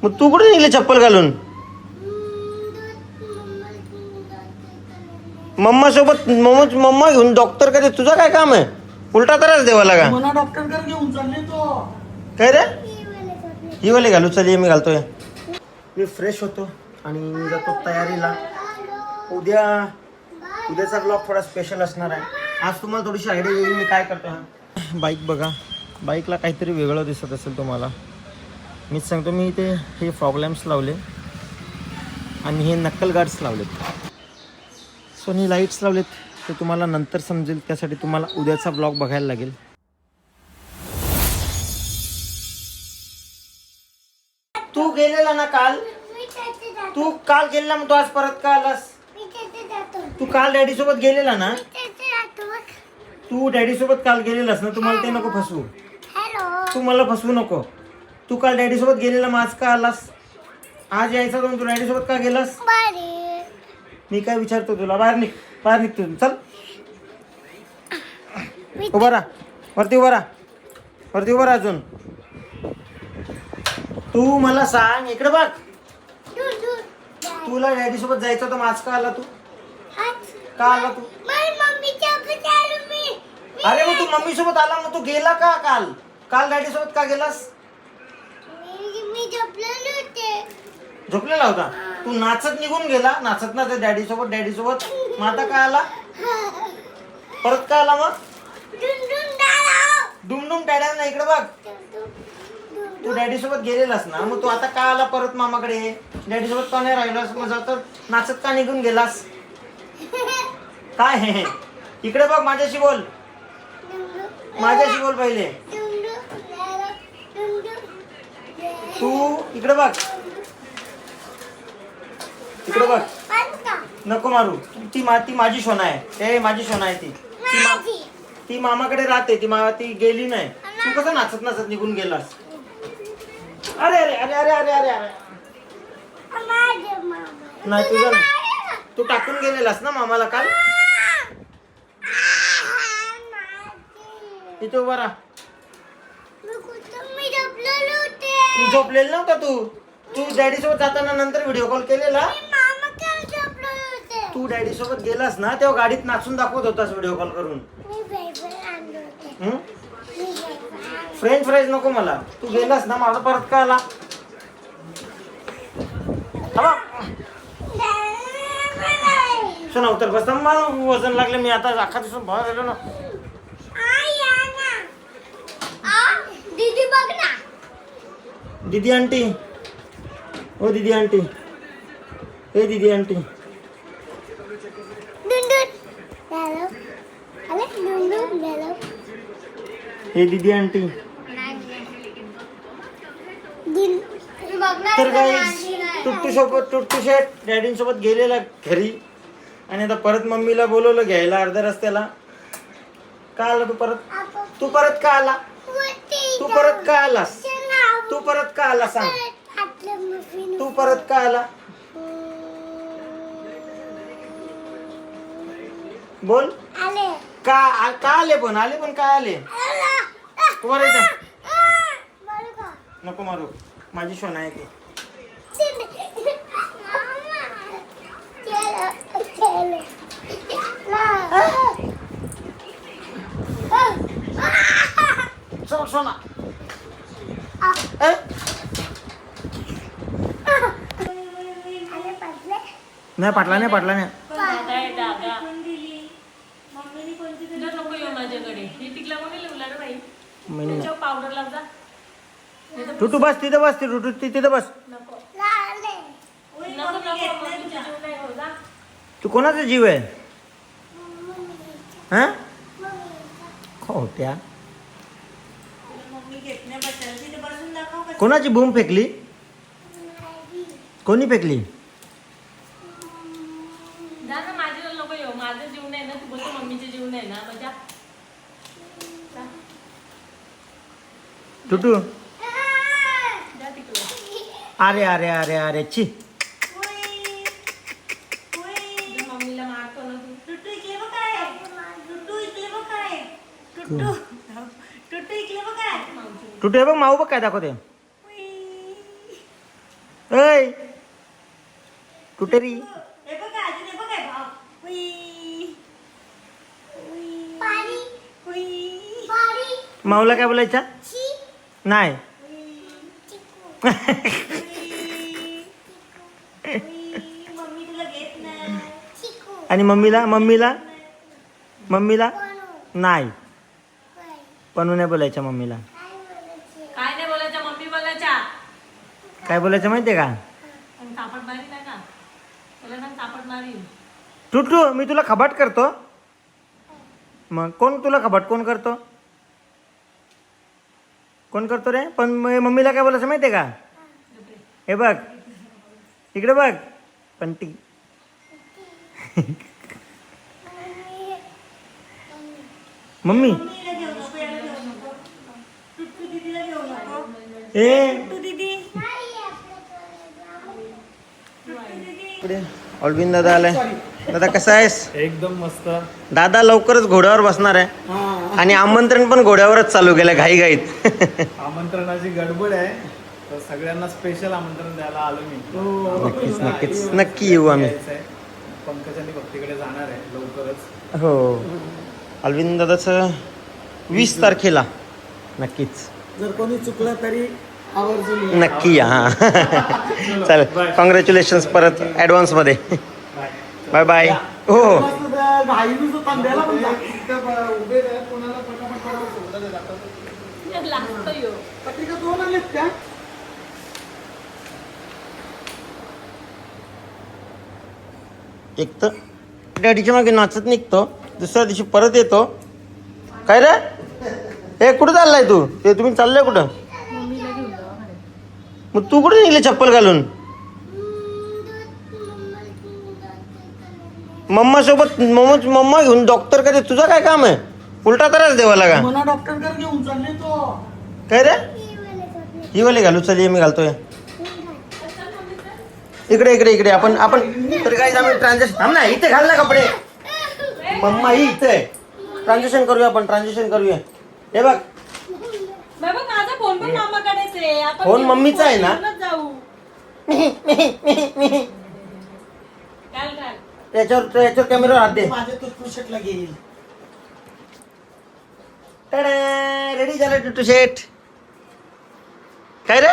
मग तू कुठे निघले चप्पल घालून? मम्मा सोबत मम्मा घेऊन डॉक्टर कडे तुझं काय काम आहे? उलटा त्रास देवाला का? मला डॉक्टर कडे घेऊन चालले तो. काय रे? ही वाले घालू. चल ये मी घालतोय. मी फ्रेश होतो आणि जातो तयारीला. उद्याचा ब्लॉग थोडा स्पेशल असणार आहे. आज तुम्हाला थोडीशी आयडिया येईल मी काय करतो. बाईक बघा, बाईकला काहीतरी वेगळं दिसत असेल तुम्हाला. मीच सांगतो, मी इथे हे फॉग लॅम्प्स लावले आणि हे नक्कल गार्ड्स लावलेत. सोनी लाईट्स लावलेत. ते तुम्हाला नंतर समजेल, त्यासाठी तुम्हाला उद्याचा ब्लॉग बघायला लागेल. तू गेलेला ना काल? तू काल गेलेला, मग तू आज परत का आलास? तू काल डॅडी सोबत गेलेला ना? तू डॅडी सोबत काल गेलेलास ना? तुम्हाला ते नको फसवू. तू मला फसवू नको. तू काल डॅडी सोबत गेलेला, मग आज का आलास? आज यायचा तर तू डॅडी सोबत का गेलास? मी काय विचारतो तुला? बाहेर निघ, बाहेर निघ तू. चल उभा राहा, वरती उभा राहा, वरती उभा राहा. अजून तू मला सांग, इकडे बघ. तुला डॅडी सोबत जायचं होतं, मग आज का आला तू? का आला तू? अरे मग तू मम्मी सोबत आला, मग तू गेला का काल? काल डॅडी सोबत का गेलास? झोपलेला होता. तू नाचत निघून गेला, नाचत ना डॅडी सोबत. मग आता काय आला? परत काय आला? मग डुमडुम डॅडा ना, इकडे बघ. तू डॅडी सोबत गेलेलास ना, मग तू आता का आला परत मामाकडे? डॅडी सोबत का नाही राहिलास? मग जाता नाचत का निघून गेलास? काय हे? इकडे बघ, माझ्याशी बोल. माझ्याशी बोल पहिले. तू इकडे बघ, इकडे बघ. नको मारू. ती माझी सोना आहे. ते माझी सोना आहे. ती मामाकडे राहते. ती गेली नाही. तू कसं नाचत नाचत निघून गेलास? अरे अरे अरे अरे अरे अरे अरे नाही, तुझं नाही. तू टाकून गेलेलास ना मामाला काल. इथे उभा राहा. तू झोपलेला नव्हता. तू डॅडी सोबत जाताना नंतर व्हिडिओ कॉल केलेला. तू डॅडी सोबत गेलास ना, तेव्हा गाडीत नाचून दाखवत होतास व्हिडिओ कॉल करून. फ्रेंच फ्राईज नको मला. तू गेलास ना, माझा परत का आला? उतर बस. मला वजन लागले. मी आता अख्खा दिवस बाहेर आलो ना. दीदी आंटी, ओ दीदी आंटी, हे दीदी आंटी. हे दीदी आंटी. तर गाईस, टुट्टू शेट डॅडींसोबत गेलेला घरी आणि आता परत मम्मीला बोलवलं घ्यायला अर्ध्या रस्त्याला. का आला तू परत? तू परत का आला? तू परत का आलास? तू परत का आला? सांग, तू परत का आला? बोल. का आले? पण काय आले? तुम्हाला इथं नको मारू. माझी सोना आहे ती. सोना नाही पाटला नाही. टुटू बस तिथे बस. तिथे बस. तू कोणाचा जीव आहे? हा खोट्या. कोणाची बूम फेकली? कोणी फेकली? माझं जीव नाही ना. तू बोलतो मम्मीचे जीव नाही ना. मजा टुटू. अरे अरे अरे अरे छी. मम्मीला मारतो ना तू. टुटू हे बघ, माऊ बघ काय दाखवते. ऐ कुठे री हे बघा अजून हे बघा भाव. हुई. हुई. माऊला काय बोलायचा नाही मम्मी तुला घेत नाही. आणि मम्मीला मम्मीला मम्मीला नाही पण नाही बोलायच्या मम्मीला काय नाही बोलायचं मम्मी बोलायच्या. काय बोलायचं माहितीये का पण तापट मारी नाही का तुला सांग तापट मारी. टुटू मी तुला खबाट करतो मग कोण तुला खबाट कोण करतो कोण करतो रे पण मम्मीला काय बोलायचं माहितीये का हे बघ इकडे बघ पंटी मम्मी ए ऑलविन दादा आलाय दादा कसा आहेस एकदम मस्त. दादा लवकरच घोड्यावर बसणार आहे आणि आमंत्रण पण घोड्यावरच चालू केलं घाईघाईत आमंत्रणाची गडबड आहे तर सगळ्यांना स्पेशल आमंत्रण द्यायला आलो मी. नक्कीच नक्कीच नक्की येऊ आम्ही यायचं आहे. पंकजांनी भक्तीकडे जाणार आहे लवकरच. हो अल्विन दादाचं 20 तारखेला नक्कीच जर कोणी चुकलं तरी आवर्जून नक्की या हां चल कॉंग्रॅच्युलेशन्स परत ॲडव्हान्समध्ये बाय बाय हो हो लागतो यो. पत्रिका दोन आलेत का? एक तर डॅडीच्या मागे नाचत निघतो दुसऱ्या दिवशी परत येतो काय रे हे कुठं चाललाय तू ते तुम्ही चाललंय कुठं मग तू कुठे निघले चप्पल घालून मम्मा सोबत मम्मा घेऊन डॉक्टर कडे तुझं काय काम आहे उलटा त्रास देवाला का मला डॉक्टरकडे घेऊन चालले तो. काय रे ही वाले घालू चल ये मी घालतोय इकडे इकडे इकडे आपण तर काय आम्ही ट्रान्झॅक्शन थांब ना इथे घाल ना कपडे मम्मा ही इथे आहे ट्रान्झॅक्शन करूया आपण ट्रान्झॅक्शन करूया हे बघ बाबा माझा फोन पण मामाकडेच आहे. आपण फोन मम्मीचा आहे ना? घेऊनच जाऊ. काल याच्यावर कॅमेरा हात दे माझ्या टुथपेस्टला घेईल. रेडी झालं टुटू शेट काय रे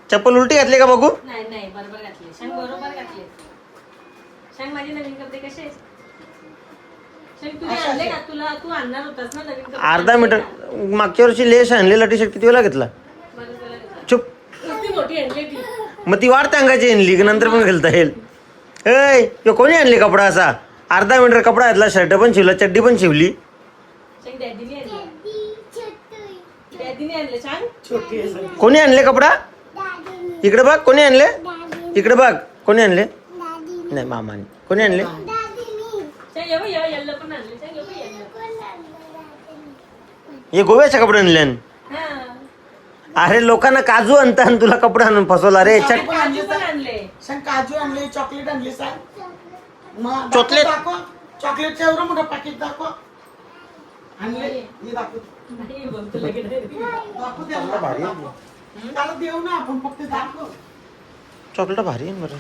चप्पल उलटी घातली का बघू नाही नाही बरोबर घातले सांग बरोबर घातले सांग माझे नवीन कपडे कसे आहेत? सांग तुझे आणले का तुला तू आणणार होतास ना नवीन कपडे अर्धा मीटर मागच्या वर्षी लेस आणलेला टी शर्ट किती वेळा घेतला बरोबर घेतला. चुप किती मोठी आणली ती मग ती वाढते अंगाची आणली की नंतर पण घालता येईल ए कोणी आणली कपडा असा अर्धा मीटर कपडा घातला शर्ट पण शिवला चड्डी पण शिवली सांग डॅडीने आणले डॅडीने आणले सांग छोटी आहे सगळी. कोणी आणले कपडा इकडे बघ कोणी आणले इकडे बघ कोणी आणले नाही मामाने कोणी आणले सांग एवढं येल्लो पण आणले सांग एवढं येल्लो हे गोव्याचे कपडे आणले हा अरे लोकांना काजू आणता आणि तुला कपडे आणून फसवला रे चट काजू पण आणले सांग काजू आणले चॉकलेट आणले सांग मग चॉकलेट? दाखव चॉकलेटचं एवढं मोठं पाकिट दाखव आणले हे दाखव नाही बोलतो लगेच दाखव त्याला. त्याला देऊ ना आपण फक्त दाखव चॉकलेट भारी आहे बरं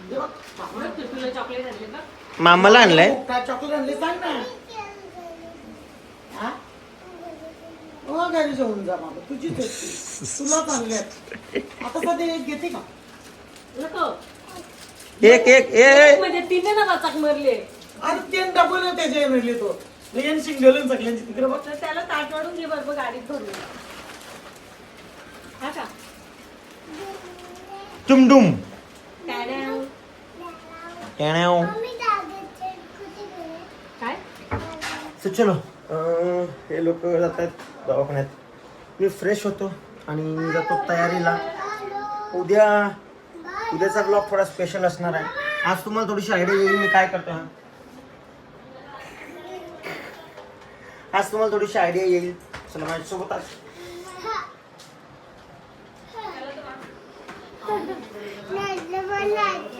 हे बघ, चॉकलेट. तुला चॉकलेट आणले का मामाला आणलंय काय चॉकलेट आणले सांग ना हा? हो घरी जाऊन जा बाबा तुझीच असते तुलाच आणल्यात आता सध्या एक घेते का नको एक एक ए म्हणजे तिने ना वाचाक मारले अरे तीन डबल त्याचे मिळले तो लेन सिंगल सगळ्यांची तिकडे बघ तर त्याला ताट वाढून घे बरोबर गाडीत भरून हा का टुमडुम टॅडॅव. काय तर चलो हे लोक जात आहेत दवाखान्यात मी फ्रेश होतो आणि मी जातो तयारीला उद्याचा ब्लॉग थोडा स्पेशल असणार आहे आज तुम्हाला थोडीशी आयडिया येईल मी काय करतो आज तुम्हाला थोडीशी आयडिया येईल चला माझ्यासोबत आज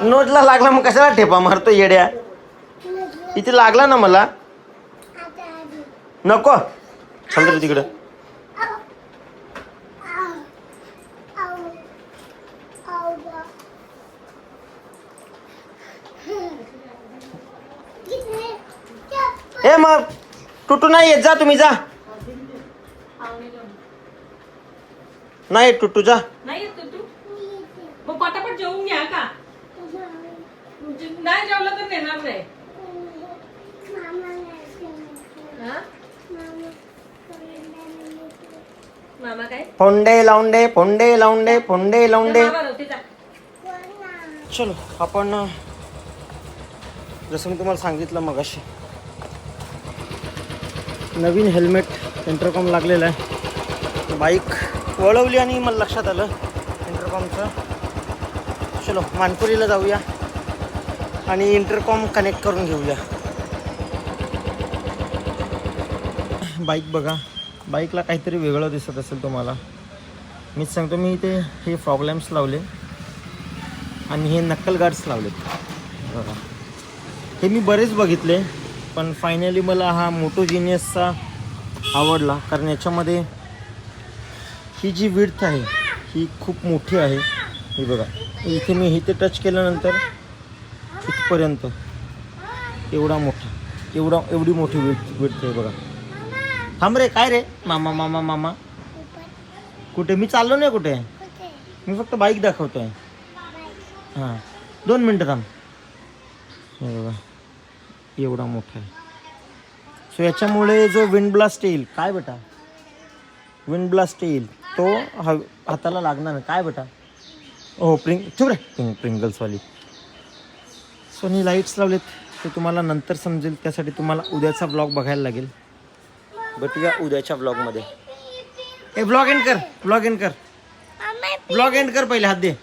नोटला लागला मग कशाला ठेपा मारतो येड्या इथे लागला ना मला नको चल रे तिकडं ए मग टुटू नाही येत, जा तुम्ही जा. नाही टुटू जा. नाही येत तू मग पटापट जेवून घ्या का. नाही जेवलं तर नेणार नाही. हा? मामा काय फोंडे लावून दे, फोंडे लावून दे, फोंडे लावून दे. मामा होते जा. चलो आपण जसं मी तुम्हाला सांगितलं मगाशी, नवीन हेल्मेट इंटरकॉम लागलेलं आहे. बाईक वळवली आणि मला लक्षात आलं इंटरकॉमचं. चलो मानपुरीला जाऊया आणि इंटरकॉम कनेक्ट करून घेऊया. बाईक बघा, बाईकला काहीतरी वेगळं दिसत असेल तुम्हाला. मीच सांगतो, मी इथे हे फॉग लॅम्प्स लावले आणि हे नक्कल गार्ड्स लावलेत बघा. हे मी बरेच बघितले, पण फायनली मला हा मोटो जिनियसचा आवडला, कारण याच्यामध्ये ही जी विड्थ आहे ही खूप मोठी आहे. हे बघा, इथे मी इथे टच केल्यानंतर इथपर्यंत एवढा मोठा, एवढी मोठी विड्थ आहे बघा. थांब रे, काय रे मामा मामा मामा कुठे? मी चाललो नाही कुठे, मी फक्त बाईक दाखवतोय. हां 2 मिनटं थांब. हे बघा एवढा मोठा आहे. सो याच्यामुळे जो विंड ब्लास्ट येईल, काय बेटा विंड ब्लास्ट येईल तो हाताला लागणार नाही. काय बेटा? हो चुप रे, प्रिंगल्सवाली. सोनी लाईट्स लावलेत, ते तुम्हाला नंतर समजेल. त्यासाठी तुम्हाला उद्याचा ब्लॉग बघायला लागेल. भेटूया उद्याच्या ब्लॉगमध्ये. ए ब्लॉग एंड कर, ब्लॉग एंड कर, ब्लॉग एंड कर, पहिले हात दे.